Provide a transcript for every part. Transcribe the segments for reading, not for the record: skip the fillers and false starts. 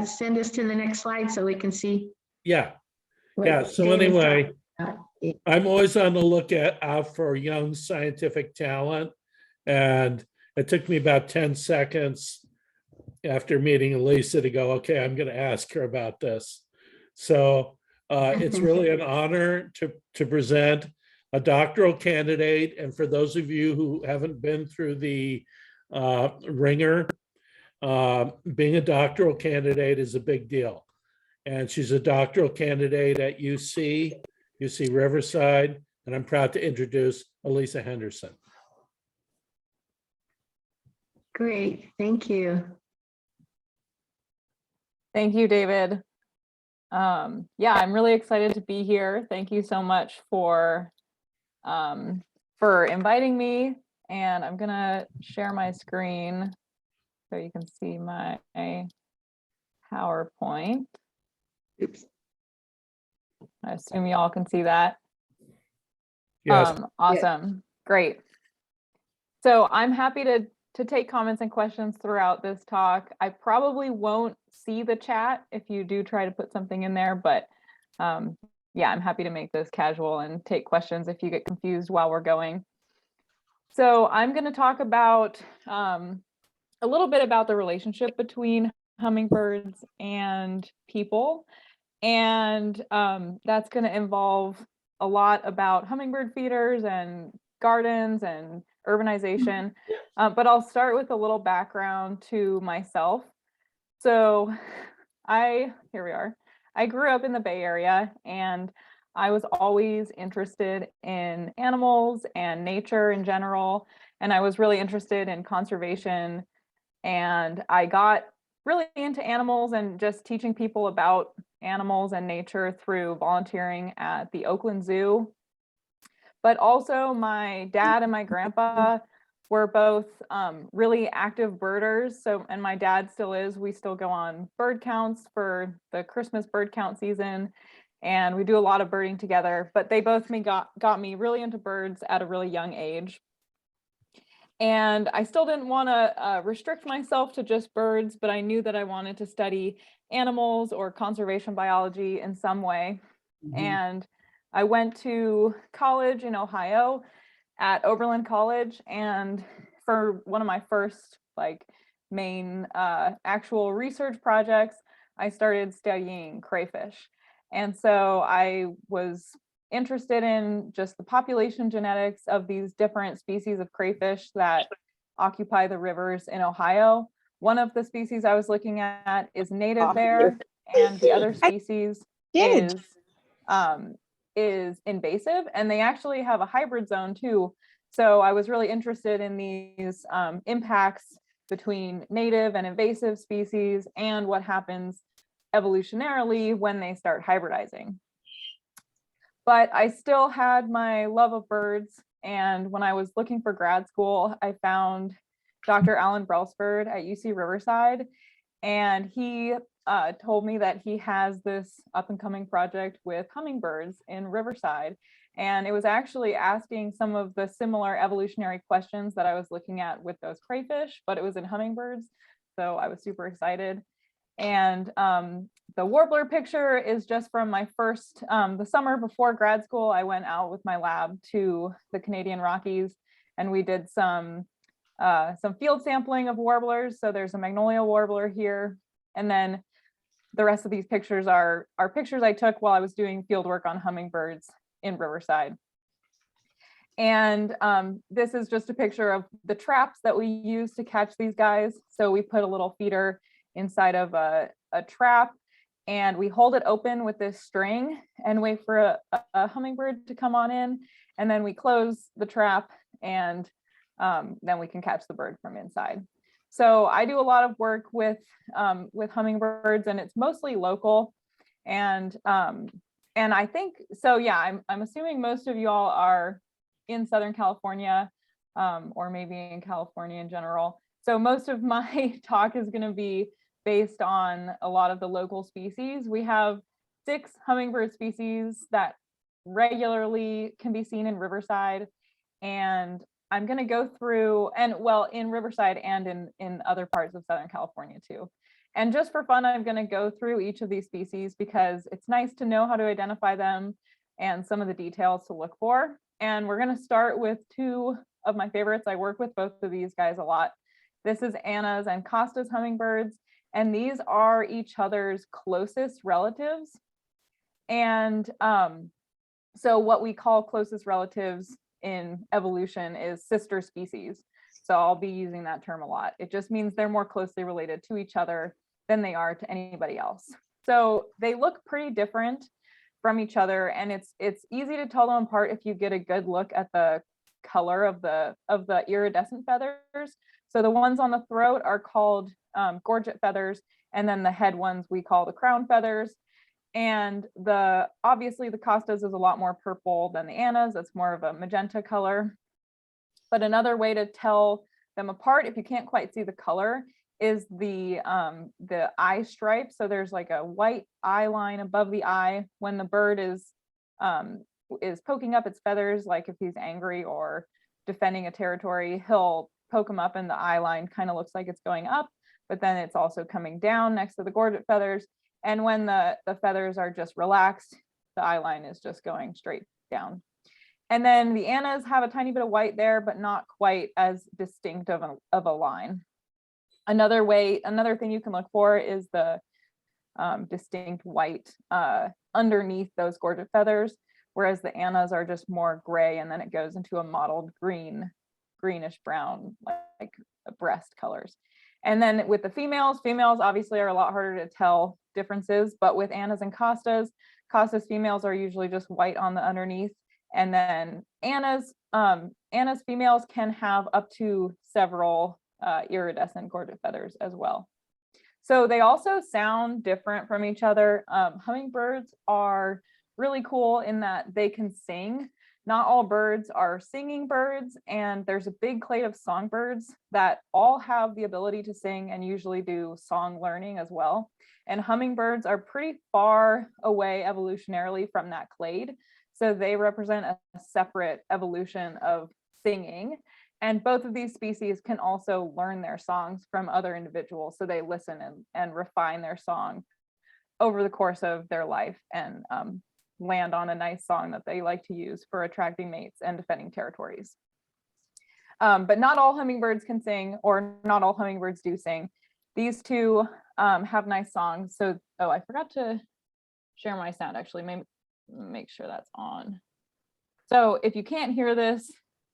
send us to the next slide so we can see? Yeah. what Yeah. So David's anyway, talking about? I'm always on the lookout out for young scientific talent. And it took me about 10 seconds after meeting Elisa to go, okay, I'm going to ask her about this. So it's really an honor to present a doctoral candidate. And for those of you who haven't been through the ringer, being a doctoral candidate is a big deal. And she's a doctoral candidate at UC Riverside. And I'm proud to introduce Elisa Henderson. Great, thank you. Thank you, David. Yeah, I'm really excited to be here. Thank you so much for inviting me. And I'm gonna share my screen so you can see my PowerPoint. Oops. I assume you all can see that. Yes. Awesome, great. So I'm happy to take comments and questions throughout this talk. I probably won't see the chat if you do try to put something in there, but yeah, I'm happy to make this casual and take questions if you get confused while we're going. So I'm going to talk about a little bit about the relationship between hummingbirds and people. And that's going to involve a lot about hummingbird feeders and gardens and urbanization. But I'll start with a little background to myself. So here we are. I grew up in the Bay Area and I was always interested in animals and nature in general. And I was really interested in conservation. And I got really into animals and just teaching people about animals and nature through volunteering at the Oakland Zoo. But also my dad and my grandpa were both really active birders. So, and my dad still is. We still go on bird counts for the Christmas bird count season. And we do a lot of birding together, but they both got me really into birds at a really young age. And I still didn't want to restrict myself to just birds, but I knew that I wanted to study animals or conservation biology in some way. Mm-hmm. And I went to college in Ohio at Oberlin College, and for one of my first main actual research projects, I started studying crayfish. And so I was interested in just the population genetics of these different species of crayfish that occupy the rivers in Ohio. One of the species I was looking at is native there, and the other species is invasive, and they actually have a hybrid zone too. So I was really interested in these impacts between native and invasive species and what happens evolutionarily when they start hybridizing. But I still had my love of birds. And when I was looking for grad school, I found Dr. Alan Brelsford at UC Riverside. And he told me that he has this up and coming project with hummingbirds in Riverside. And it was actually asking some of the similar evolutionary questions that I was looking at with those crayfish, but it was in hummingbirds. So I was super excited. And the warbler picture is just from my first, the summer before grad school. I went out with my lab to the Canadian Rockies, and we did some field sampling of warblers. So there's a magnolia warbler here. And then the rest of these pictures are pictures I took while I was doing field work on hummingbirds in Riverside. And this is just a picture of the traps that we use to catch these guys. So we put a little feeder inside of a trap, and we hold it open with this string and wait for a hummingbird to come on in, and then we close the trap, and then we can catch the bird from inside. So I do a lot of work with hummingbirds, and it's mostly local, and I think so. Yeah, I'm assuming most of you all are in Southern California, or maybe in California in general. So most of my talk is going to be based on a lot of the local species. We have 6 hummingbird species that regularly can be seen in Riverside. And I'm going to go through, and well, in Riverside and in other parts of Southern California too. And just for fun, I'm going to go through each of these species because it's nice to know how to identify them and some of the details to look for. And we're going to start with two of my favorites. I work with both of these guys a lot. This is Anna's and Costa's hummingbirds, and these are each other's closest relatives. And so what we call closest relatives in evolution is sister species. So I'll be using that term a lot. It just means they're more closely related to each other than they are to anybody else. So they look pretty different from each other, and it's easy to tell them apart if you get a good look at the color of the iridescent feathers. So the ones on the throat are called gorget feathers, and then the head ones we call the crown feathers. And obviously the Costas is a lot more purple than the Annas. It's more of a magenta color. But another way to tell them apart, if you can't quite see the color, is the eye stripe. So there's like a white eye line above the eye when the bird is poking up its feathers, like if he's angry or defending a territory, he'll poke them up and the eye line kind of looks like it's going up, but then it's also coming down next to the gorget feathers. And when the feathers are just relaxed, the eye line is just going straight down. And then the Annas have a tiny bit of white there, but not quite as distinct of a line. Another thing you can look for is the distinct white underneath those gorget feathers, whereas the Annas are just more gray, and then it goes into a mottled greenish brown, like breast colors. And then with the females obviously are a lot harder to tell differences, but with Annas and Costa's females are usually just white on the underneath. And then Anna's females can have up to several iridescent gorget feathers as well. So they also sound different from each other. Hummingbirds are really cool in that they can sing. Not all birds are singing birds, and there's a big clade of songbirds that all have the ability to sing and usually do song learning as well. And hummingbirds are pretty far away evolutionarily from that clade. So they represent a separate evolution of singing. And both of these species can also learn their songs from other individuals. So they listen and refine their song over the course of their life and land on a nice song that they like to use for attracting mates and defending territories. But not all hummingbirds can sing, or not all hummingbirds do sing. These two have nice songs. So, I forgot to share my sound actually. Maybe make sure that's on. So if you can't hear this,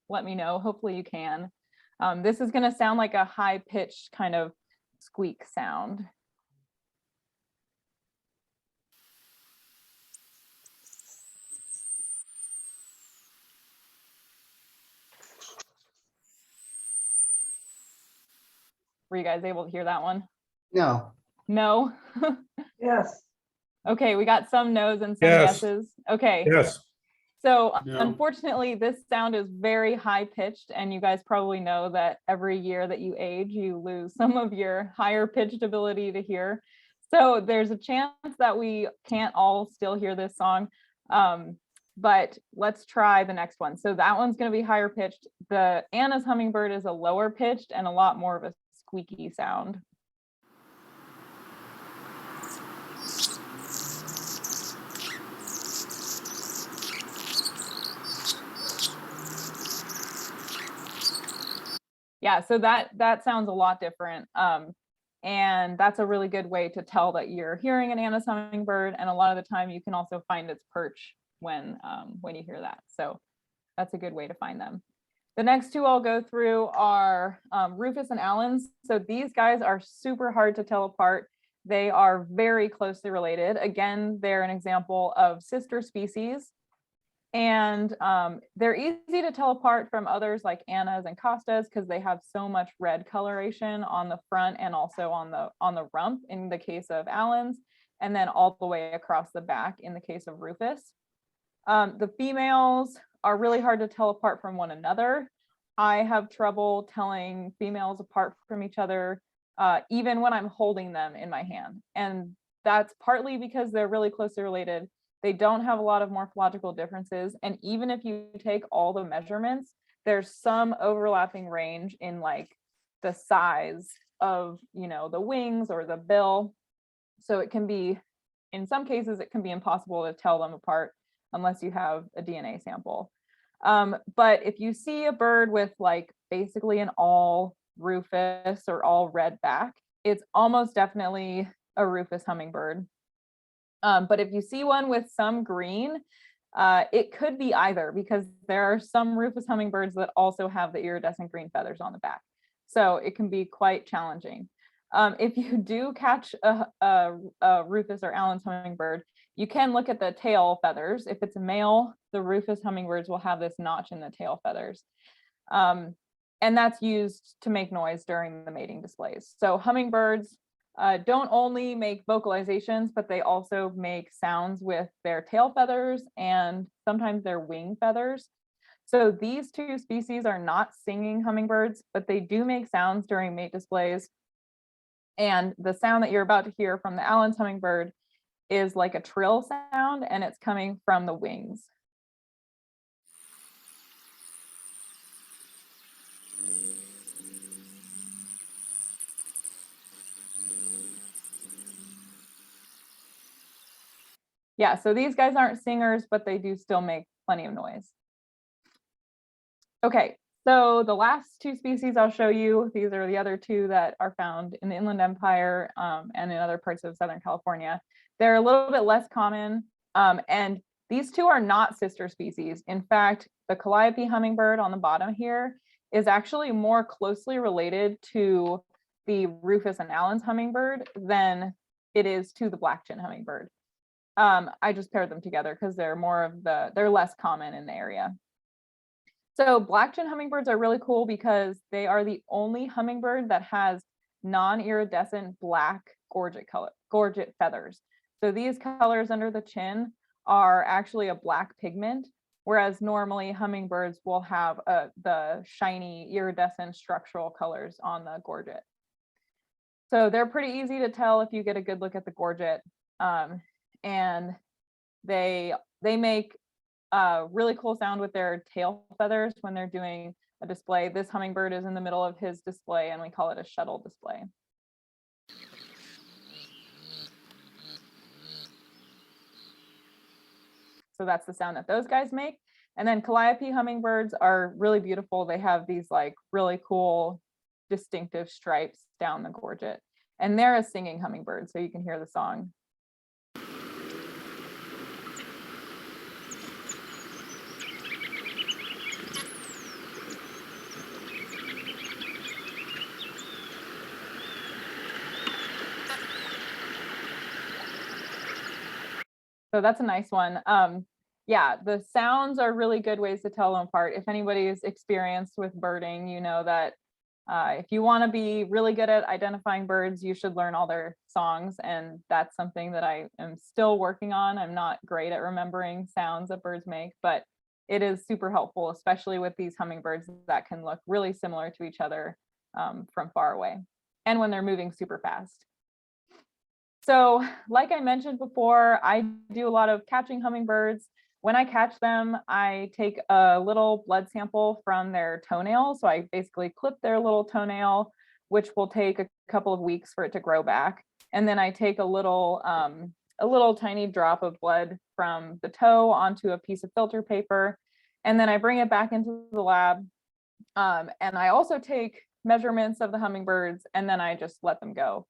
let me know. Hopefully you can. This is going to sound like a high-pitched kind of squeak sound. Were you guys able to hear that one? No. No? Yes. Okay, we got some no's and some Yes. yeses. Okay. Yes. So No. unfortunately, this sound is very high pitched, and you guys probably know that every year that you age, you lose some of your higher pitched ability to hear. So there's a chance that we can't all still hear this song, but let's try the next one. So that one's going to be higher pitched. The Anna's hummingbird is a lower pitched and a lot more of a squeaky sound. Yeah, so that sounds a lot different. And that's a really good way to tell that you're hearing an Anna's hummingbird. And a lot of the time you can also find its perch when you hear that. So that's a good way to find them. The next two I'll go through are Rufus and Allen's. So these guys are super hard to tell apart. They are very closely related. Again, they're an example of sister species. And they're easy to tell apart from others like Anna's and Costa's because they have so much red coloration on the front and also on the rump in the case of Allen's, and then all the way across the back in the case of Rufus. The females are really hard to tell apart from one another. I have trouble telling females apart from each other, even when I'm holding them in my hand. And that's partly because they're really closely related. They don't have a lot of morphological differences. And even if you take all the measurements, there's some overlapping range in like the size of, the wings or the bill. So it can be, in some cases, it can be impossible to tell them apart unless you have a DNA sample. But if you see a bird with like basically an all rufus or all red back, it's almost definitely a rufus hummingbird. But if you see one with some green, it could be either, because there are some rufus hummingbirds that also have the iridescent green feathers on the back. So it can be quite challenging. If you do catch a rufus or Allen's hummingbird, you can look at the tail feathers. If it's a male, the rufus hummingbirds will have this notch in the tail feathers. And that's used to make noise during the mating displays. So hummingbirds don't only make vocalizations, but they also make sounds with their tail feathers and sometimes their wing feathers. So these two species are not singing hummingbirds, but they do make sounds during mate displays. And the sound that you're about to hear from the Allen's hummingbird is like a trill sound, and it's coming from the wings. Yeah, so these guys aren't singers, but they do still make plenty of noise. Okay, so the last two species I'll show you, these are the other two that are found in the Inland Empire and in other parts of Southern California. They're a little bit less common, and these two are not sister species. In fact, the calliope hummingbird on the bottom here is actually more closely related to the Rufus and Allen's hummingbird than it is to the black-chin hummingbird. I just paired them together because they're less common in the area. So black-chin hummingbirds are really cool because they are the only hummingbird that has non-iridescent black gorget feathers. So these colors under the chin are actually a black pigment, whereas normally hummingbirds will have the shiny iridescent structural colors on the gorget. So they're pretty easy to tell if you get a good look at the gorget. And they make a really cool sound with their tail feathers when they're doing a display. This hummingbird is in the middle of his display, and we call it a shuttle display. So that's the sound that those guys make. And then calliope hummingbirds are really beautiful. They have these like really cool, distinctive stripes down the gorget. And they're a singing hummingbird, so you can hear the song. So that's a nice one. Yeah, the sounds are really good ways to tell them apart. If anybody's experienced with birding, you know that if you want to be really good at identifying birds, you should learn all their songs. And that's something that I am still working on. I'm not great at remembering sounds that birds make, but it is super helpful, especially with these hummingbirds that can look really similar to each other from far away and when they're moving super fast. So like I mentioned before, I do a lot of catching hummingbirds. When I catch them, I take a little blood sample from their toenail. So I basically clip their little toenail, which will take a couple of weeks for it to grow back. And then I take a little tiny drop of blood from the toe onto a piece of filter paper. And then I bring it back into the lab. And I also take measurements of the hummingbirds, and then I just let them go.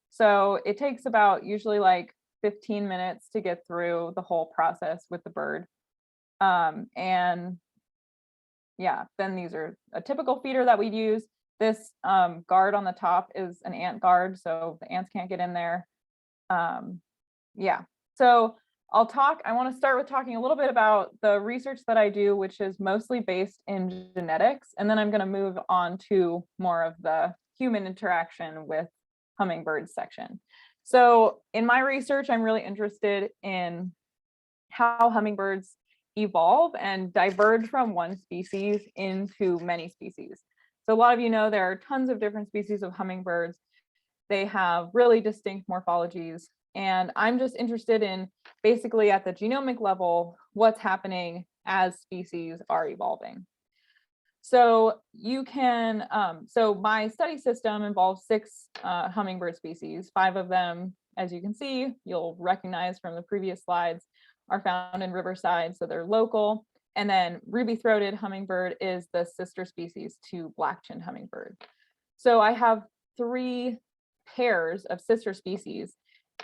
So it takes about usually like 15 minutes to get through the whole process with the bird. And yeah, then these are a typical feeder that we'd use. This guard on the top is an ant guard, so the ants can't get in there. Yeah, so I want to start with talking a little bit about the research that I do, which is mostly based in genetics. And then I'm going to move on to more of the human interaction with hummingbirds section. So in my research, I'm really interested in how hummingbirds evolve and diverge from one species into many species. So a lot of you know there are tons of different species of hummingbirds. They have really distinct morphologies. And I'm just interested in basically at the genomic level, what's happening as species are evolving. So you can, so my study system involves 6 hummingbird species. 5 of them, as you can see, you'll recognize from the previous slides, are found in Riverside, so they're local. And then ruby-throated hummingbird is the sister species to black-chinned hummingbird. So I have 3 pairs of sister species,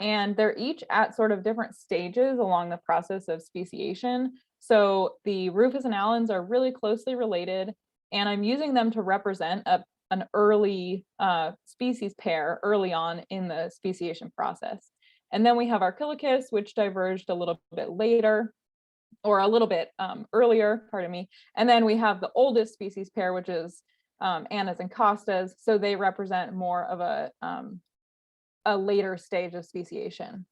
and they're each at sort of different stages along the process of speciation. So the rufus and allens are really closely related, and I'm using them to represent an early species pair early on in the speciation process. And then we have Archilochus, which diverged a little bit later, or a little bit earlier, pardon me. And then we have the oldest species pair, which is Annas and Costas. So they represent more of a later stage of speciation.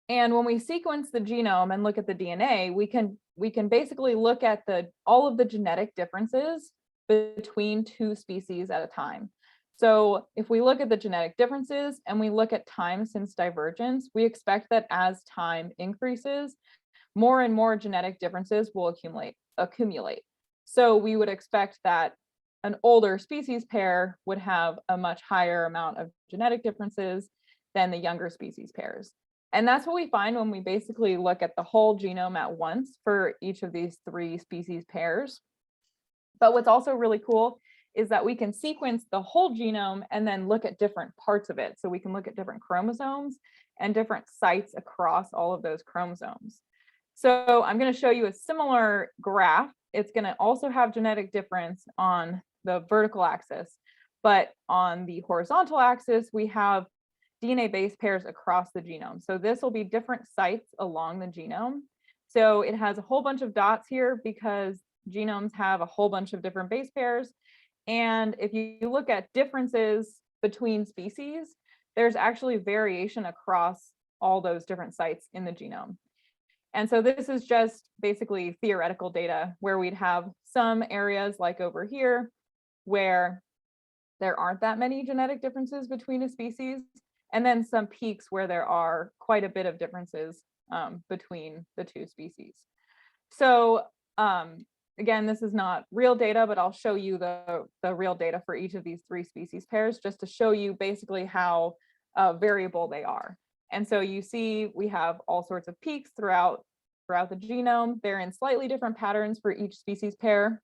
And when we sequence the genome and look at the DNA, we can basically look at all of the genetic differences between 2 species at a time. So if we look at the genetic differences and we look at time since divergence, we expect that as time increases, more and more genetic differences will accumulate. So we would expect that an older species pair would have a much higher amount of genetic differences than the younger species pairs. And that's what we find when we basically look at the whole genome at once for each of these 3 species pairs. But what's also really cool is that we can sequence the whole genome and then look at different parts of it. So we can look at different chromosomes and different sites across all of those chromosomes. So I'm going to show you a similar graph. It's going to also have genetic difference on the vertical axis, but on the horizontal axis, we have DNA base pairs across the genome. So this will be different sites along the genome. So it has a whole bunch of dots here because genomes have a whole bunch of different base pairs. And if you look at differences between species, there's actually variation across all those different sites in the genome. And so this is just basically theoretical data where we'd have some areas like over here where there aren't that many genetic differences between a species, and then some peaks where there are quite a bit of differences between the 2 species. So again, this is not real data, but I'll show you the real data for each of these 3 species pairs just to show you basically how variable they are. And so you see we have all sorts of peaks throughout the genome. They're in slightly different patterns for each species pair.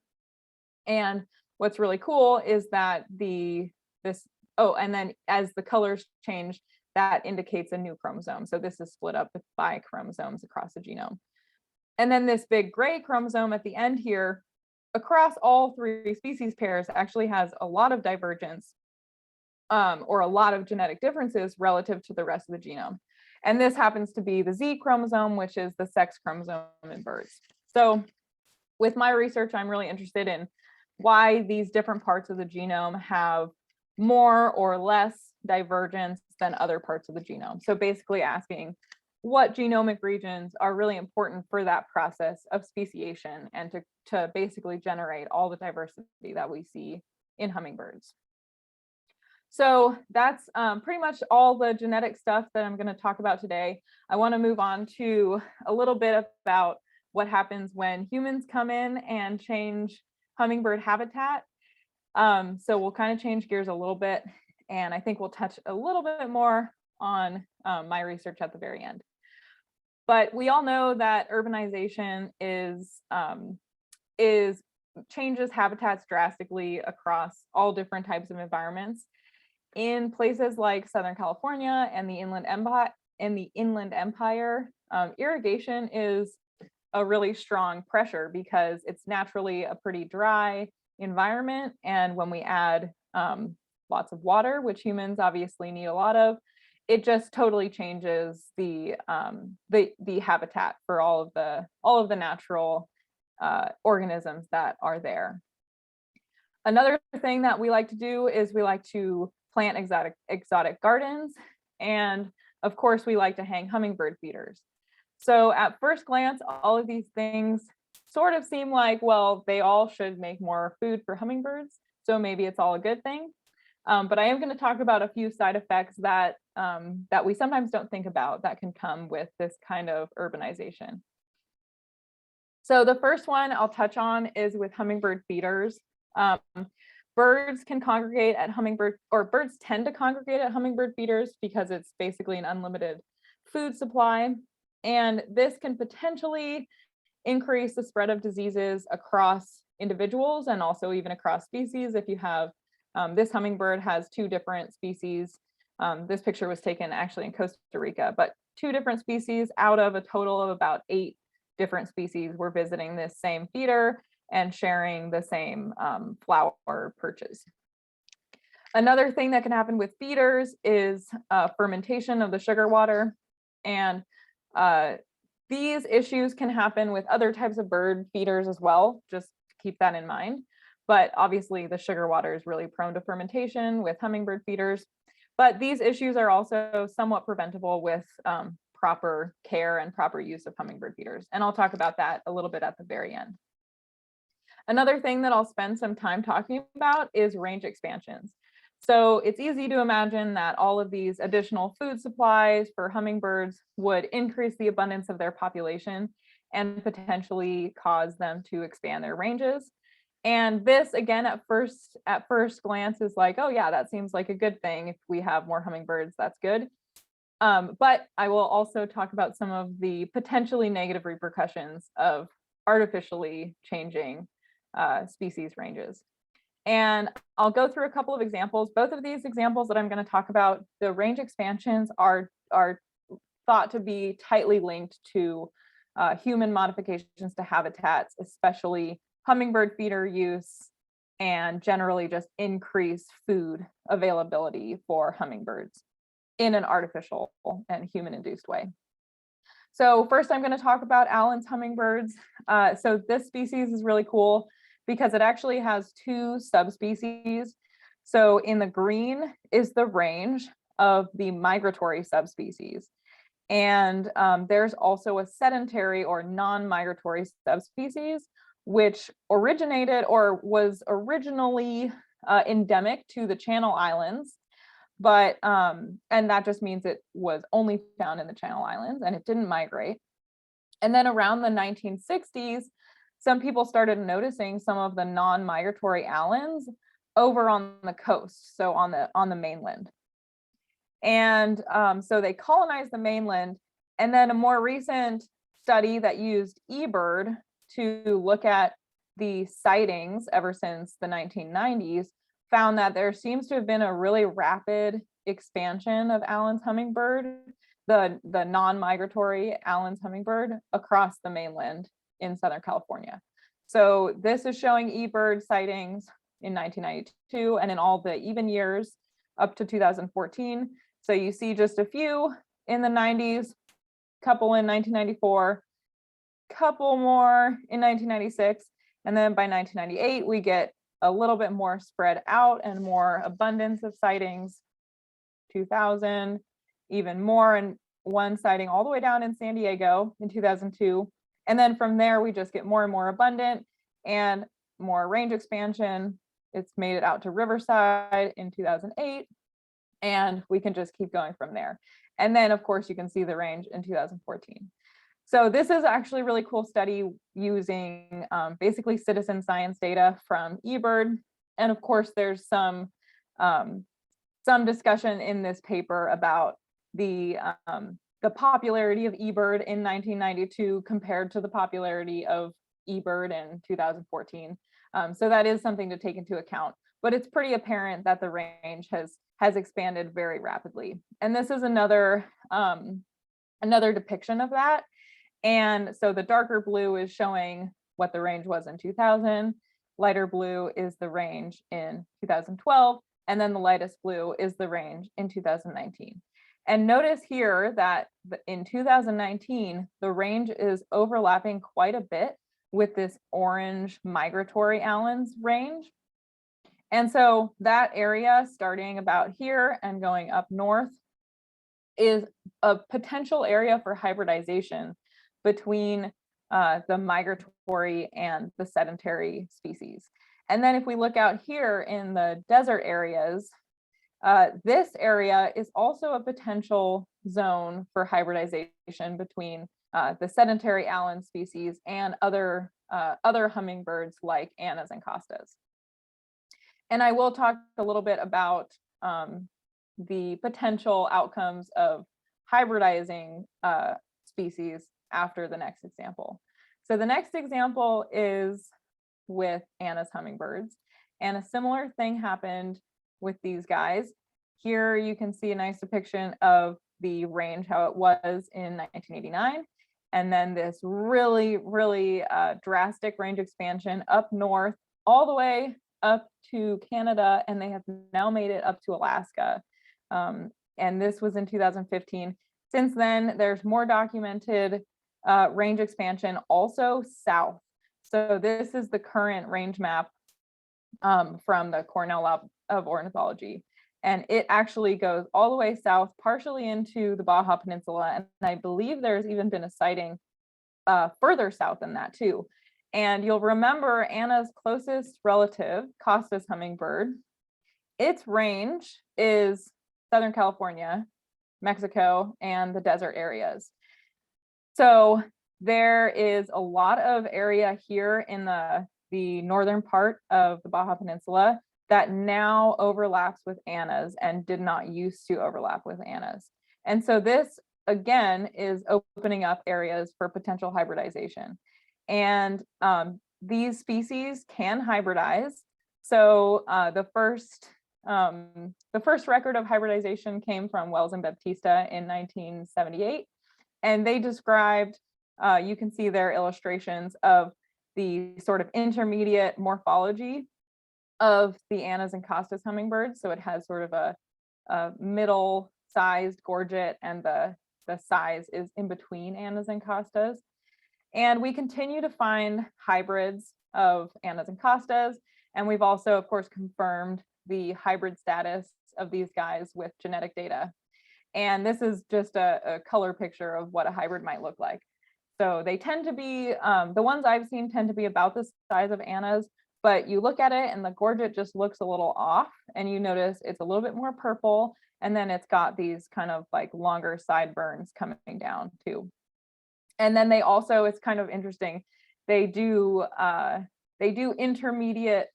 And what's really cool is that and then as the colors change, that indicates a new chromosome. So this is split up by chromosomes across the genome. And then this big gray chromosome at the end here, across all 3 species pairs, actually has a lot of divergence or a lot of genetic differences relative to the rest of the genome. And this happens to be the Z chromosome, which is the sex chromosome in birds. So with my research, I'm really interested in why these different parts of the genome have more or less divergence than other parts of the genome. So basically asking what genomic regions are really important for that process of speciation and to basically generate all the diversity that we see in hummingbirds. So that's pretty much all the genetic stuff that I'm going to talk about today. I want to move on to a little bit about what happens when humans come in and change hummingbird habitat. So we'll kind of change gears a little bit, and I think we'll touch a little bit more on my research at the very end. But we all know that urbanization changes habitats drastically across all different types of environments. In places like Southern California and the Inland Empire, irrigation is a really strong pressure because it's naturally a pretty dry environment. And when we add lots of water, which humans obviously need a lot of, it just totally changes the habitat for all of the natural organisms that are there. Another thing that we like to do is we like to plant exotic gardens, and of course we like to hang hummingbird feeders. So at first glance, all of these things sort of seem like, well, they all should make more food for hummingbirds, so maybe it's all a good thing. But I am going to talk about a few side effects that we sometimes don't think about that can come with this kind of urbanization. So the first one I'll touch on is with hummingbird feeders. Birds can congregate at birds tend to congregate at hummingbird feeders because it's basically an unlimited food supply. And this can potentially increase the spread of diseases across individuals and also even across species. If you have, this hummingbird has 2 different species. This picture was taken actually in Costa Rica, but 2 different species out of a total of about 8 different species were visiting this same feeder and sharing the same flower perches. Another thing that can happen with feeders is fermentation of the sugar water. And these issues can happen with other types of bird feeders as well, just keep that in mind. But obviously the sugar water is really prone to fermentation with hummingbird feeders. But these issues are also somewhat preventable with proper care and proper use of hummingbird feeders. And I'll talk about that a little bit at the very end. Another thing that I'll spend some time talking about is range expansions. So it's easy to imagine that all of these additional food supplies for hummingbirds would increase the abundance of their population and potentially cause them to expand their ranges. And this, again, at first glance is like, oh yeah, that seems like a good thing. If we have more hummingbirds, that's good. But I will also talk about some of the potentially negative repercussions of artificially changing species ranges. And I'll go through a couple of examples. Both of these examples that I'm going to talk about, the range expansions are thought to be tightly linked to human modifications to habitats, especially hummingbird feeder use and generally just increased food availability for hummingbirds in an artificial and human-induced way. So first I'm going to talk about Allen's hummingbirds. So this species is really cool because it actually has 2 subspecies. So in the green is the range of the migratory subspecies. And there's also a sedentary or non-migratory subspecies, which originated or was originally endemic to the Channel Islands. But, and that just means it was only found in the Channel Islands and it didn't migrate. And then around the 1960s, some people started noticing some of the non-migratory Allens over on the coast, so on the mainland. And so they colonized the mainland. And then a more recent study that used eBird to look at the sightings ever since the 1990s found that there seems to have been a really rapid expansion of Allen's hummingbird, the non-migratory Allen's hummingbird, across the mainland in Southern California. So this is showing eBird sightings in 1992 and in all the even years up to 2014. So you see just a few in the 90s, couple in 1994, couple more in 1996, and then by 1998 we get a little bit more spread out and more abundance of sightings. 2000, even more, and one sighting all the way down in San Diego in 2002. And then from there, we just get more and more abundant and more range expansion. It's made it out to Riverside in 2008, and we can just keep going from there. And then, of course, you can see the range in 2014. So this is actually a really cool study using basically citizen science data from eBird. And of course, there's some discussion in this paper about the popularity of eBird in 1992 compared to the popularity of eBird in 2014. So that is something to take into account, but it's pretty apparent that the range has expanded very rapidly. And this is another depiction of that. And so the darker blue is showing what the range was in 2000, lighter blue is the range in 2012, and then the lightest blue is the range in 2019. And notice here that in 2019, the range is overlapping quite a bit with this orange migratory Allen's range. And so that area starting about here and going up north is a potential area for hybridization between the migratory and the sedentary species. And then if we look out here in the desert areas, This area is also a potential zone for hybridization between the sedentary Allen species and other hummingbirds like Annas and Costas. And I will talk a little bit about the potential outcomes of hybridizing species after the next example. So the next example is with Anna's hummingbirds, and a similar thing happened with these guys. Here you can see a nice depiction of the range, how it was in 1989, and then this really drastic range expansion up north, all the way up to Canada, and they have now made it up to Alaska. And this was in 2015. Since then, there's more documented range expansion also south. So this is the current range map from the Cornell Lab of Ornithology. And it actually goes all the way south, partially into the Baja Peninsula. And I believe there's even been a sighting further south than that too. And you'll remember Anna's closest relative, Costas hummingbird, its range is Southern California, Mexico, and the desert areas. So there is a lot of area here in the northern part of the Baja Peninsula that now overlaps with Anna's and did not used to overlap with Anna's. And so this, again, is opening up areas for potential hybridization. And these species can hybridize. So the first record of hybridization came from Wells and Baptista in 1978. And they described, you can see their illustrations of the sort of intermediate morphology of the Annas and Costas hummingbirds. So it has sort of a middle-sized gorget, and the size is in between Annas and Costas. And we continue to find hybrids of Annas and Costas. And we've also, of course, confirmed the hybrid status of these guys with genetic data. And this is just a color picture of what a hybrid might look like. So they tend to be, the ones I've seen tend to be about the size of Anna's, but you look at it and the gorget just looks a little off, and you notice it's a little bit more purple, and then it's got these kind of like longer sideburns coming down too. And then they also, it's kind of interesting, they do intermediate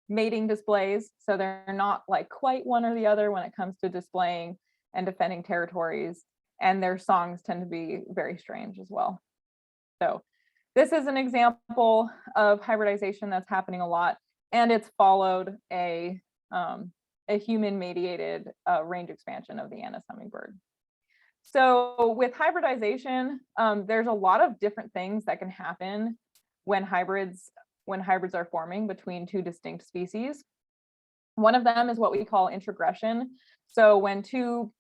mating displays. So they're not like quite one or the other when it comes to displaying and defending territories. And their songs tend to be very strange as well. So this is an example of hybridization that's happening a lot, and it's followed a human-mediated range expansion of the Anna's hummingbird. So with hybridization, there's a lot of different things that can happen when hybrids are forming between two distinct species. One of them is what we call intragression. So when two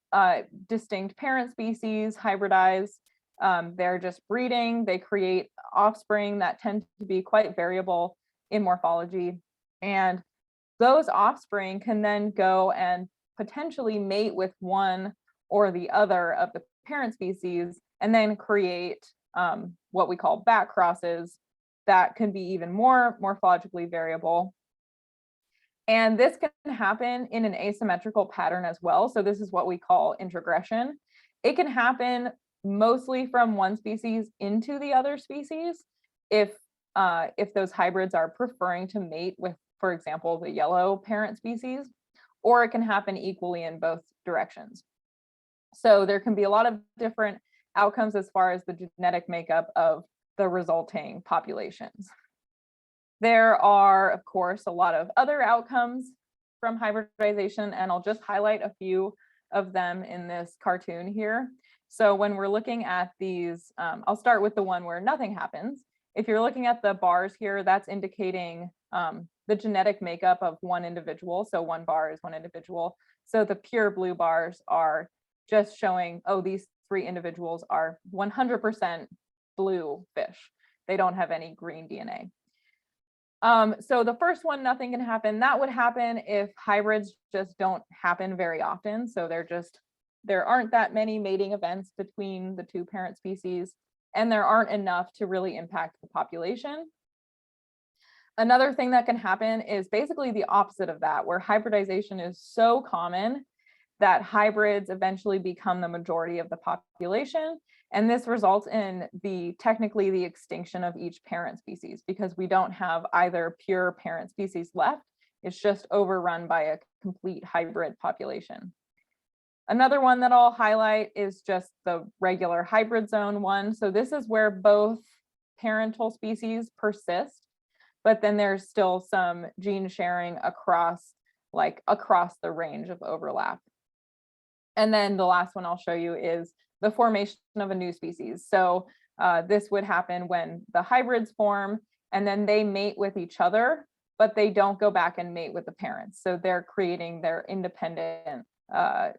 distinct parent species hybridize, they're just breeding, they create offspring that tend to be quite variable in morphology. And those offspring can then go and potentially mate with one or the other of the parent species, and then create what we call back crosses that can be even more morphologically variable. And this can happen in an asymmetrical pattern as well. So this is what we call intragression. It can happen mostly from one species into the other species if those hybrids are preferring to mate with, for example, the yellow parent species, or it can happen equally in both directions. So there can be a lot of different outcomes as far as the genetic makeup of the resulting populations. There are, of course, a lot of other outcomes from hybridization, and I'll just highlight a few of them in this cartoon here. So when we're looking at these, I'll start with the one where nothing happens. If you're looking at the bars here, that's indicating the genetic makeup of one individual. So one bar is one individual. So the pure blue bars are just showing, oh, these three individuals are 100% blue fish. They don't have any green DNA. So the first one, nothing can happen. That would happen if hybrids just don't happen very often. So there aren't that many mating events between the two parent species, and there aren't enough to really impact the population. Another thing that can happen is basically the opposite of that, where hybridization is so common that hybrids eventually become the majority of the population. And this results in technically the extinction of each parent species, because we don't have either pure parent species left. It's just overrun by a complete hybrid population. Another one that I'll highlight is just the regular hybrid zone one. So this is where both parental species persist, but then there's still some gene sharing across the range of overlap. And then the last one I'll show you is the formation of a new species. So this would happen when the hybrids form and then they mate with each other, but they don't go back and mate with the parents. So they're creating their independent,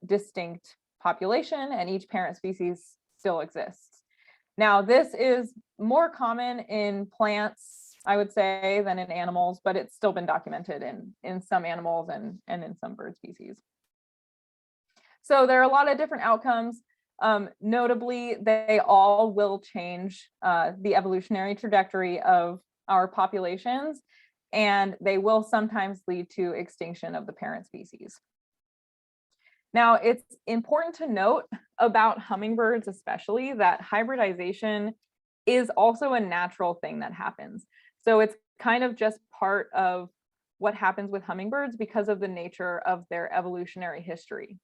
distinct population, and each parent species still exists. Now, this is more common in plants, I would say, than in animals, but it's still been documented in some animals and in some bird species. So there are a lot of different outcomes. Notably, they all will change the evolutionary trajectory of our populations, and they will sometimes lead to extinction of the parent species. Now, it's important to note about hummingbirds especially that hybridization is also a natural thing that happens. So it's kind of just part of what happens with hummingbirds because of the nature of their evolutionary history.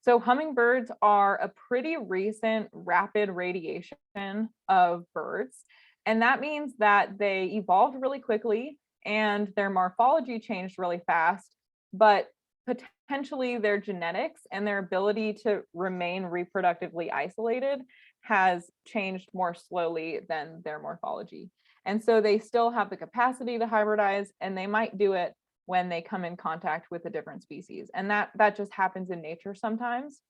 So hummingbirds are a pretty recent rapid radiation of birds. And that means that they evolved really quickly and their morphology changed really fast, but potentially their genetics and their ability to remain reproductively isolated has changed more slowly than their morphology. And so they still have the capacity to hybridize, and they might do it when they come in contact with a different species. And that just happens in nature sometimes.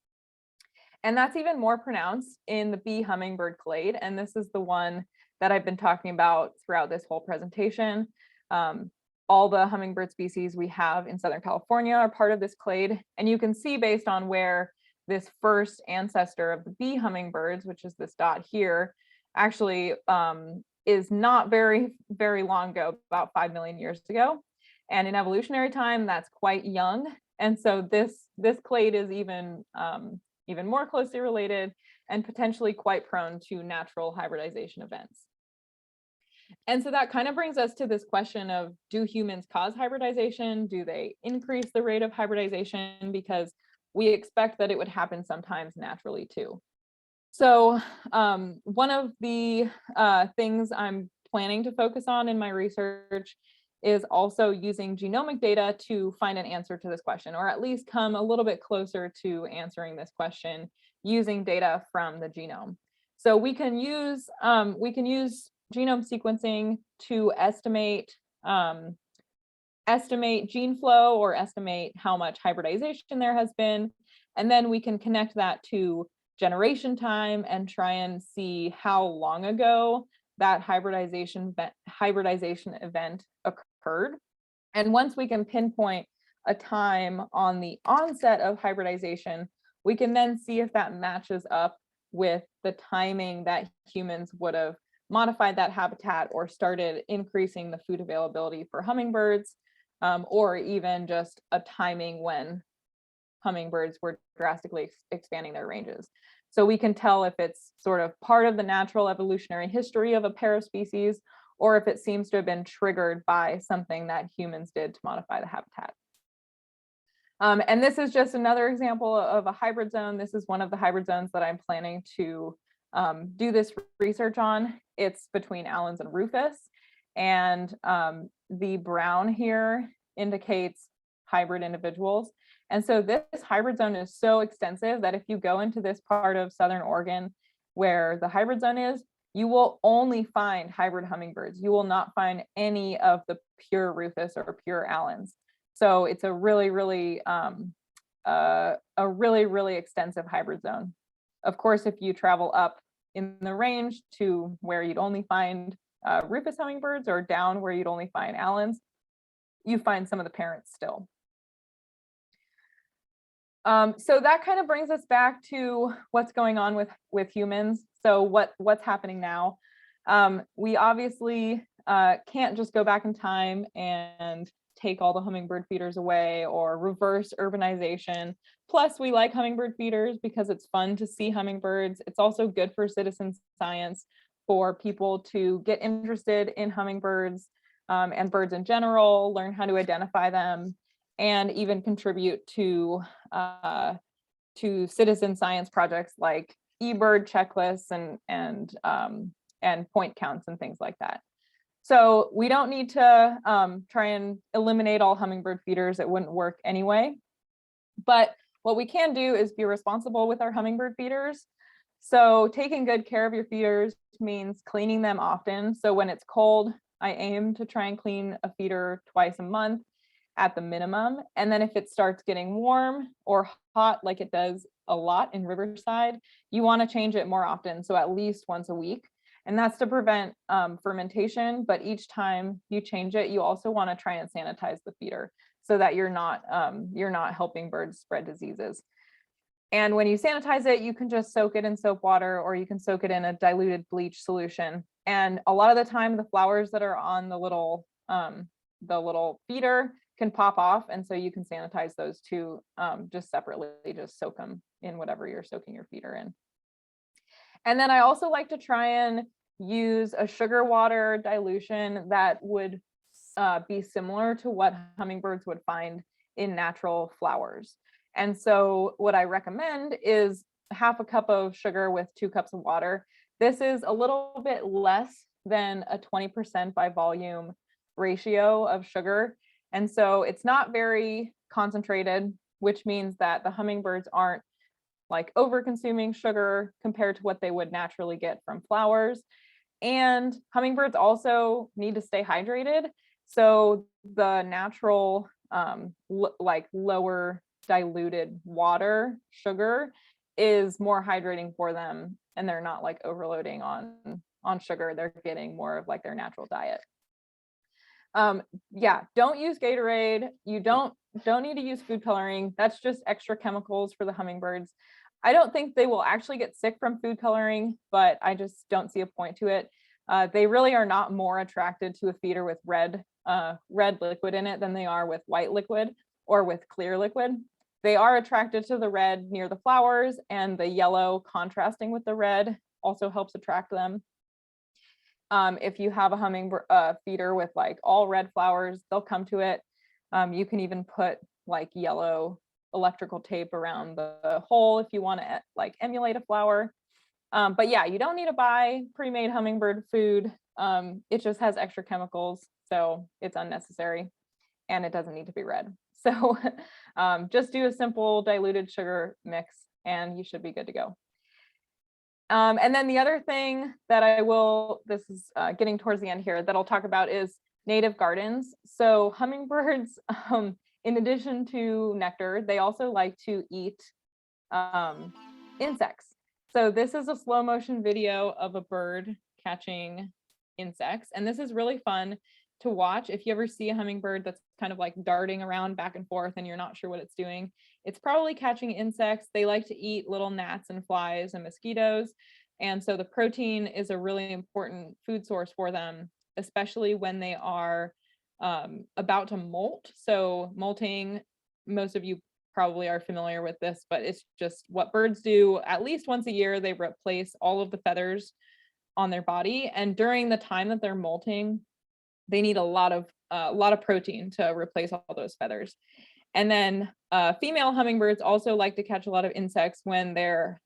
And that's even more pronounced in the bee hummingbird clade. And this is the one that I've been talking about throughout this whole presentation. All the hummingbird species we have in Southern California are part of this clade. And you can see based on where this first ancestor of the bee hummingbirds, which is this dot here, actually is not very, very long ago, about 5 million years ago. And in evolutionary time, that's quite young. And so this clade is even more closely related and potentially quite prone to natural hybridization events. And so that kind of brings us to this question of, do humans cause hybridization? Do they increase the rate of hybridization? Because we expect that it would happen sometimes naturally too. So one of the things I'm planning to focus on in my research is also using genomic data to find an answer to this question, or at least come a little bit closer to answering this question using data from the genome. So we can use genome sequencing to estimate gene flow or estimate how much hybridization there has been. And then we can connect that to generation time and try and see how long ago that hybridization event occurred. And once we can pinpoint a time on the onset of hybridization, we can then see if that matches up with the timing that humans would have modified that habitat or started increasing the food availability for hummingbirds, or even just a timing when hummingbirds were drastically expanding their ranges. So we can tell if it's sort of part of the natural evolutionary history of a pair of species, or if it seems to have been triggered by something that humans did to modify the habitat. And this is just another example of a hybrid zone. This is one of the hybrid zones that I'm planning to do this research on. It's between Allen's and Rufus. And the brown here indicates hybrid individuals. And so this hybrid zone is so extensive that if you go into this part of Southern Oregon where the hybrid zone is, you will only find hybrid hummingbirds. You will not find any of the pure Rufus or pure Allen's. So it's a really, really extensive hybrid zone. Of course, if you travel up in the range to where you'd only find Rufus hummingbirds or down where you'd only find Allen's, you find some of the parents still. So that kind of brings us back to what's going on with humans. So what's happening now? We obviously can't just go back in time and take all the hummingbird feeders away or reverse urbanization. Plus, we like hummingbird feeders because it's fun to see hummingbirds. It's also good for citizen science for people to get interested in hummingbirds and birds in general, learn how to identify them, and even contribute to citizen science projects like eBird checklists and point counts and things like that. So we don't need to try and eliminate all hummingbird feeders. It wouldn't work anyway. But what we can do is be responsible with our hummingbird feeders. So taking good care of your feeders means cleaning them often. So when it's cold, I aim to try and clean a feeder twice a month at the minimum. And then if it starts getting warm or hot, like it does a lot in Riverside, you want to change it more often. So at least once a week. And that's to prevent fermentation. But each time you change it, you also want to try and sanitize the feeder so that you're not helping birds spread diseases. And when you sanitize it, you can just soak it in soap water, or you can soak it in a diluted bleach solution. And a lot of the time, the flowers that are on the little feeder can pop off, and so you can sanitize those too, just separately. Just soak them in whatever you're soaking your feeder in. And then I also like to try and use a sugar water dilution that would be similar to what hummingbirds would find in natural flowers. And so what I recommend is half a cup of sugar with 2 cups of water. This is a little bit less than a 20% by volume ratio of sugar. And so it's not very concentrated, which means that the hummingbirds aren't like over consuming sugar compared to what they would naturally get from flowers. And hummingbirds also need to stay hydrated. So the natural like lower diluted water sugar is more hydrating for them, and they're not like overloading on sugar. They're getting more of like their natural diet. Yeah, don't use Gatorade. You don't need to use food coloring. That's just extra chemicals for the hummingbirds. I don't think they will actually get sick from food coloring, but I just don't see a point to it. They really are not more attracted to a feeder with red liquid in it than they are with white liquid or with clear liquid. They are attracted to the red near the flowers, and the yellow contrasting with the red also helps attract them. If you have a hummingbird feeder with like all red flowers, they'll come to it. You can even put like yellow electrical tape around the hole if you want to like emulate a flower. But yeah, you don't need to buy pre-made hummingbird food. It just has extra chemicals, so it's unnecessary, and it doesn't need to be red. So just do a simple diluted sugar mix and you should be good to go. And then the other thing that this is getting towards the end here, that I'll talk about is native gardens. So hummingbirds, in addition to nectar, they also like to eat insects. So this is a slow motion video of a bird catching insects. And this is really fun to watch. If you ever see a hummingbird that's kind of like darting around back and forth and you're not sure what it's doing, it's probably catching insects. They like to eat little gnats and flies and mosquitoes. And so the protein is a really important food source for them, especially when they are about to molt. So molting, most of you probably are familiar with this, but it's just what birds do. At least once a year, they replace all of the feathers on their body. And during the time that they're molting, they need a lot of protein to replace all those feathers. And then female hummingbirds also like to catch a lot of insects when they're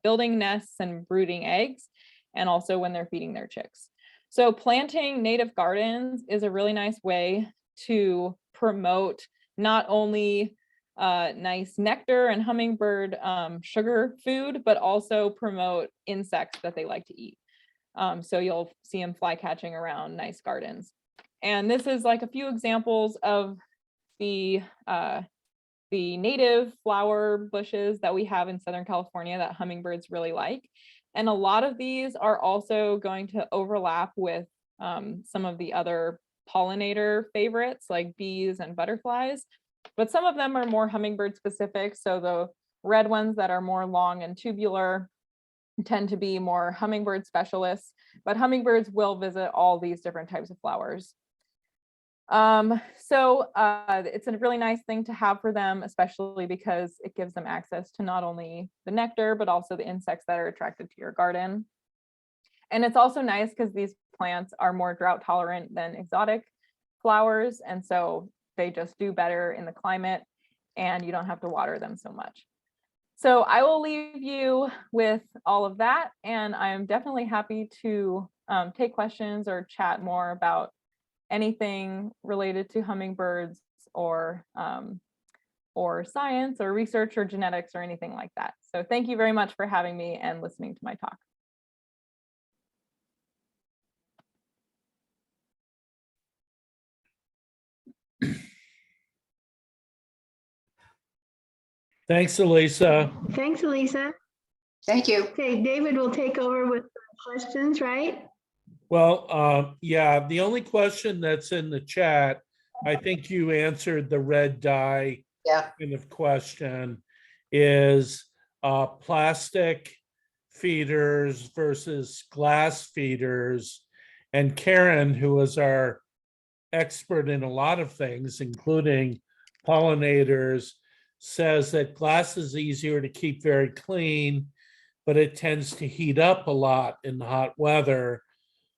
building nests and brooding eggs, and also when they're feeding their chicks. So planting native gardens is a really nice way to promote not only nice nectar and hummingbird sugar food, but also promote insects that they like to eat. So you'll see them fly catching around nice gardens. And this is like a few examples of the native flower bushes that we have in Southern California that hummingbirds really like. And a lot of these are also going to overlap with some of the other pollinator favorites like bees and butterflies, but some of them are more hummingbird specific. So the red ones that are more long and tubular tend to be more hummingbird specialists, but hummingbirds will visit all these different types of flowers. It's a really nice thing to have for them, especially because it gives them access to not only the nectar, but also the insects that are attracted to your garden. And it's also nice because these plants are more drought tolerant than exotic flowers. And so they just do better in the climate and you don't have to water them so much. So I will leave you with all of that. And I'm definitely happy to take questions or chat more about anything related to hummingbirds or science or research or genetics or anything like that. So thank you very much for having me and listening to my talk. Thanks, Elisa. Thanks, Elisa. Thank you. Okay, David will take over with questions, right? Well, yeah, the only question that's in the chat, I think you answered the red dye Yeah. kind of question, is plastic feeders versus glass feeders. And Karen, who is our expert in a lot of things, including pollinators, says that glass is easier to keep very clean, but it tends to heat up a lot in the hot weather,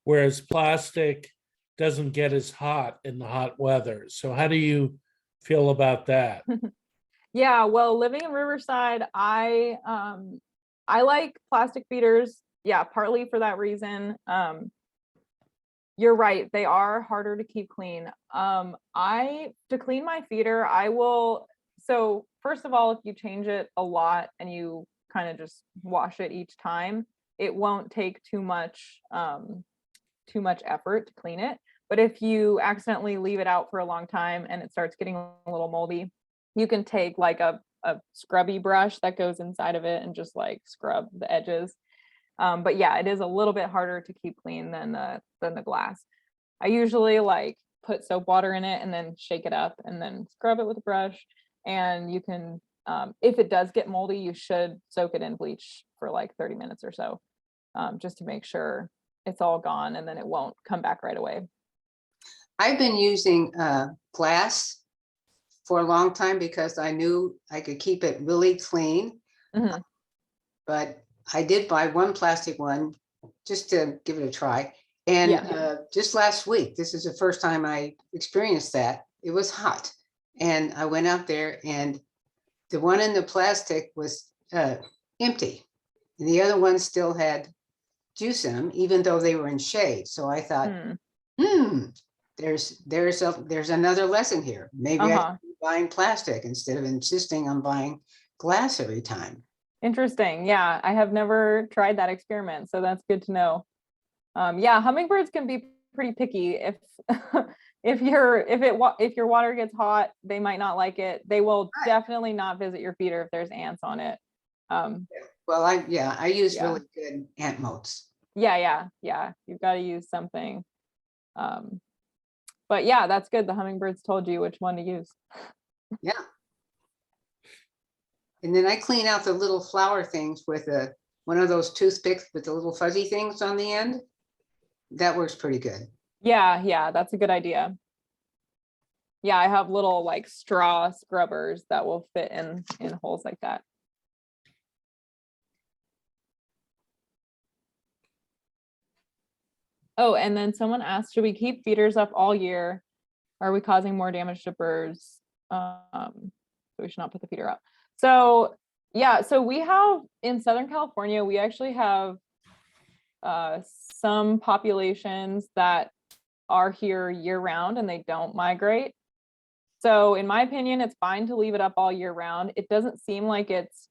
whereas plastic doesn't get as hot in the hot weather. So how do you feel about that? Yeah, well, living in Riverside, I like plastic feeders. Yeah, partly for that reason. You're right, they are harder to keep clean. To clean my feeder, so first of all, if you change it a lot and you kind of just wash it each time, it won't take too much effort to clean it. But if you accidentally leave it out for a long time and it starts getting a little moldy, you can take like a scrubby brush that goes inside of it and just like scrub the edges. But yeah, it is a little bit harder to keep clean than the glass. I usually like put soap water in it and then shake it up and then scrub it with a brush. And you can, if it does get moldy, you should soak it in bleach for like 30 minutes or so, just to make sure it's all gone and then it won't come back right away. I've been using glass for a long time because I knew I could keep it really clean. Mhm. But I did buy one plastic one just to give it a try. And Yeah. Just last week, this is the first time I experienced that. It was hot. And I went out there and the one in the plastic was empty. And the other one still had juice in them, even though they were in shade. So I thought, there's another lesson here. Maybe I should be buying plastic instead of insisting on buying glass every time. Interesting. Yeah, I have never tried that experiment, so that's good to know. Yeah, hummingbirds can be pretty picky. If if your water gets hot, they might not like it. They will definitely not visit your feeder if there's ants on it. Well, I use really good ant motes. Yeah. You've got to use something. But yeah, that's good. The hummingbirds told you which one to use. Yeah. And then I clean out the little flower things with one of those toothpicks with the little fuzzy things on the end. That works pretty good. Yeah, that's a good idea. Yeah, I have little like straw scrubbers that will fit in holes like that. Oh, and then someone asked, should we keep feeders up all year? Are we causing more damage to birds? So we should not put the feeder up. So yeah, so we have in Southern California, we actually have some populations that are here year round and they don't migrate. So in my opinion, it's fine to leave it up all year round. It doesn't seem like it's,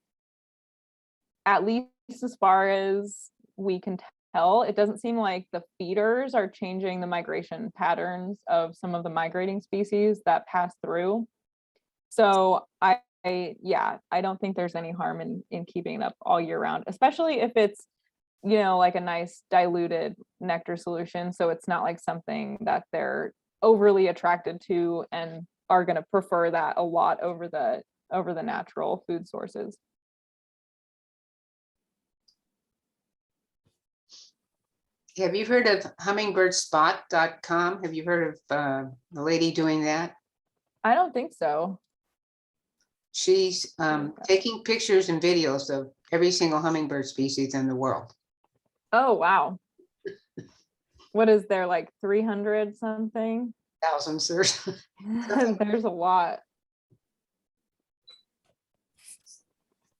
at least as far as we can tell, it doesn't seem like the feeders are changing the migration patterns of some of the migrating species that pass through. So I don't think there's any harm in keeping it up all year round, especially if it's, like a nice diluted nectar solution. So it's not like something that they're overly attracted to and are going to prefer that a lot over the natural food sources. have you heard of hummingbirdsspot.com? Have you heard of the lady doing that? I don't think so. She's taking pictures and videos of every single hummingbird species in the world. Oh, wow. What is there, like 300 something? Thousands, there's There's a lot.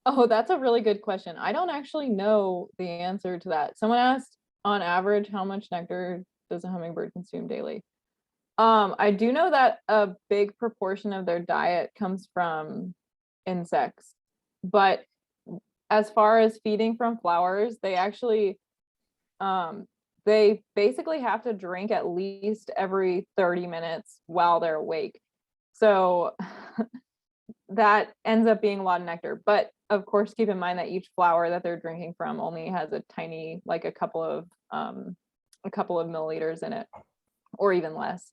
Oh, that's a really good question. I don't actually know the answer to that. Someone asked, on average, how much nectar does a hummingbird consume daily? I do know that a big proportion of their diet comes from insects, but as far as feeding from flowers, they actually, they basically have to drink at least every 30 minutes while they're awake. So that ends up being a lot of nectar. But of course, keep in mind that each flower that they're drinking from only has a tiny, like a couple of milliliters in it, or even less.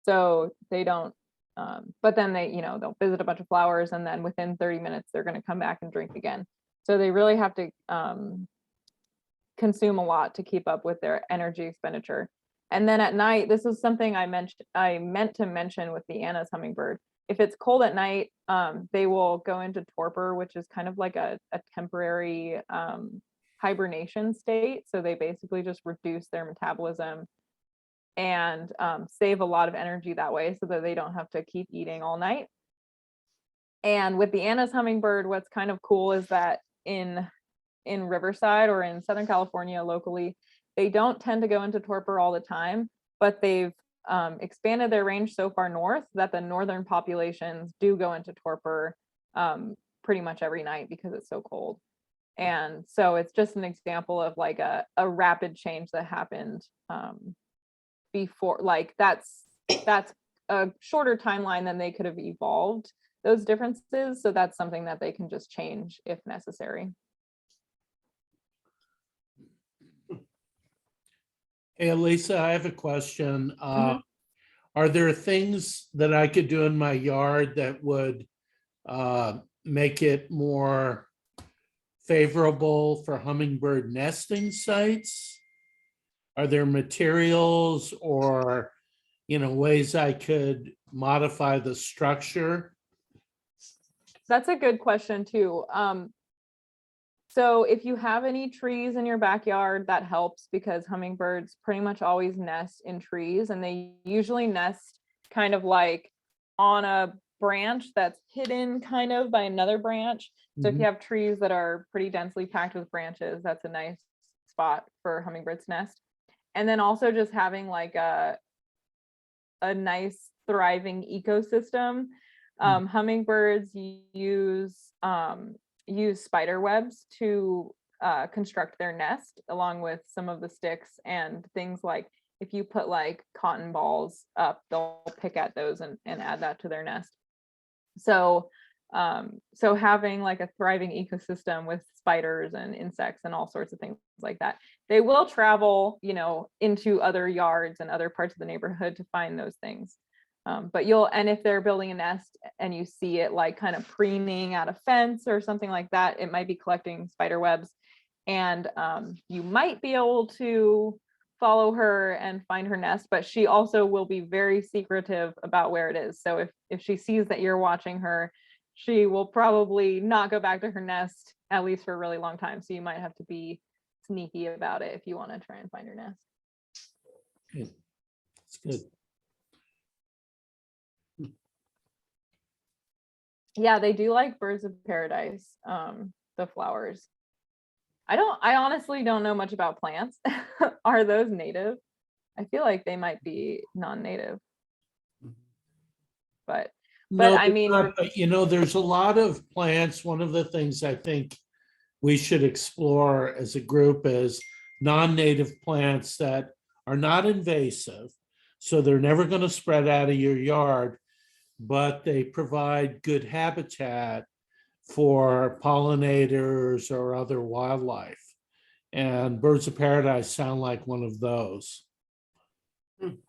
So they don't, but then they, they'll visit a bunch of flowers, and then within 30 minutes, they're going to come back and drink again. So they really have to consume a lot to keep up with their energy expenditure. And then at night, this is something I meant to mention with the Anna's hummingbird. If it's cold at night, they will go into torpor, which is kind of like a temporary hibernation state. So they basically just reduce their metabolism and save a lot of energy that way, so that they don't have to keep eating all night. And with the Anna's hummingbird, what's kind of cool is that in Riverside or in Southern California locally, they don't tend to go into torpor all the time, but they've expanded their range so far north that the northern populations do go into torpor pretty much every night because it's so cold. And so it's just an example of like a rapid change that happened before, like that's a shorter timeline than they could have evolved those differences. So that's something that they can just change if necessary. Hey, Elisa, I have a question. Are there things that I could do in my yard that would make it more favorable for hummingbird nesting sites? Are there materials or, ways I could modify the structure? That's a good question too. So if you have any trees in your backyard, that helps, because hummingbirds pretty much always nest in trees, and they usually nest kind of like on a branch that's hidden kind of by another branch. So if you have trees that are pretty densely packed with branches, that's a nice spot for hummingbirds nest. And then also just having like a nice thriving ecosystem. Hummingbirds use spider webs to construct their nest, along with some of the sticks and things. Like if you put like cotton balls up, they'll pick at those and add that to their nest. So having like a thriving ecosystem with spiders and insects and all sorts of things like that. They will travel, into other yards and other parts of the neighborhood to find those things. But and if they're building a nest and you see it like kind of preening out a fence or something like that, it might be collecting spider webs. And you might be able to follow her and find her nest, but she also will be very secretive about where it is. So if she sees that you're watching her, she will probably not go back to her nest, at least for a really long time. So you might have to be sneaky about it if you want to try and find her nest. Good. That's good. Yeah, they do like birds of paradise, the flowers. I honestly don't know much about plants. Are those native? I feel like they might be non-native. But No, I mean, but, there's a lot of plants. One of the things I think we should explore as a group is non-native plants that are not invasive. So they're never going to spread out of your yard, but they provide good habitat for pollinators or other wildlife. And birds of paradise sound like one of those.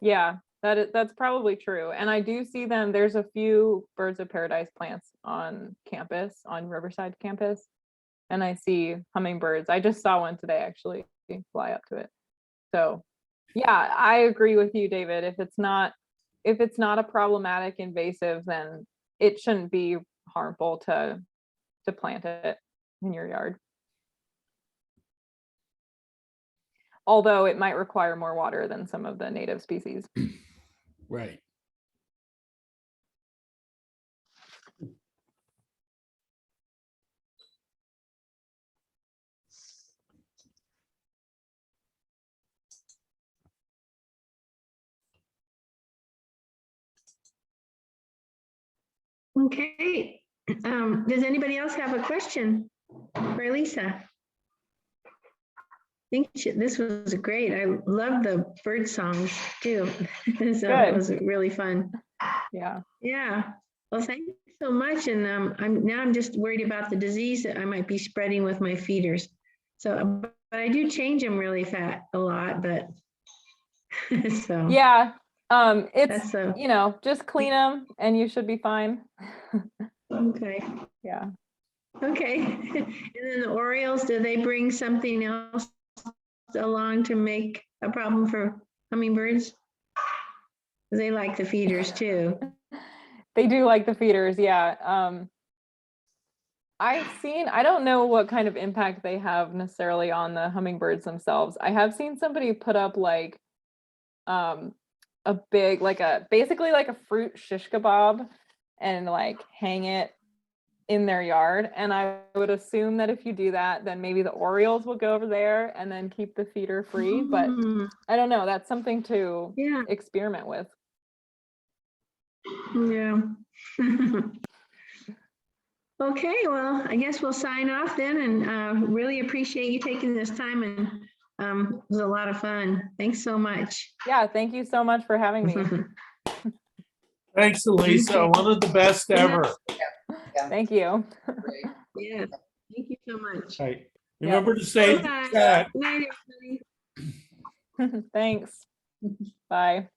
yeah, that's probably true. And I do see them. There's a few birds of paradise plants on campus, on Riverside campus. And I see hummingbirds. I just saw one today, actually, fly up to it. So yeah, I agree with you, David. If it's not a problematic invasive, then it shouldn't be harmful to plant it in your yard. Although it might require more water than some of the native species. Right. Okay. Does anybody else have a question for Elisa? I think this was great. I love the bird songs too. So it Good. was really fun. Yeah. Yeah. Well, thank you so much. And I'm just worried about the disease that I might be spreading with my feeders. So, but I do change them really fat a lot, but so Yeah. It's, that's you know, just clean them and you should be fine. okay. Yeah. Okay. And then the Orioles, do they bring something else along to make a problem for hummingbirds? They like the feeders too. They do like the feeders, yeah. I've seen, I don't know what kind of impact they have necessarily on the hummingbirds themselves. I have seen somebody put up like a big, basically like a fruit shish kebab and like hang it in their yard. And I would assume that if you do that, then maybe the Orioles will go over there and then keep the feeder free. But I don't know, that's something to Yeah, experiment with. yeah. Okay, well, I guess we'll sign off then, and really appreciate you taking this time, and it was a lot of fun. Thanks so much. Yeah, thank you so much for having me. Thanks, Elisa. One of the best ever. Thank you. Great. Yeah, thank you so much. Right. Remember to save the Bye. chat. Good night, everybody. Thanks. Bye.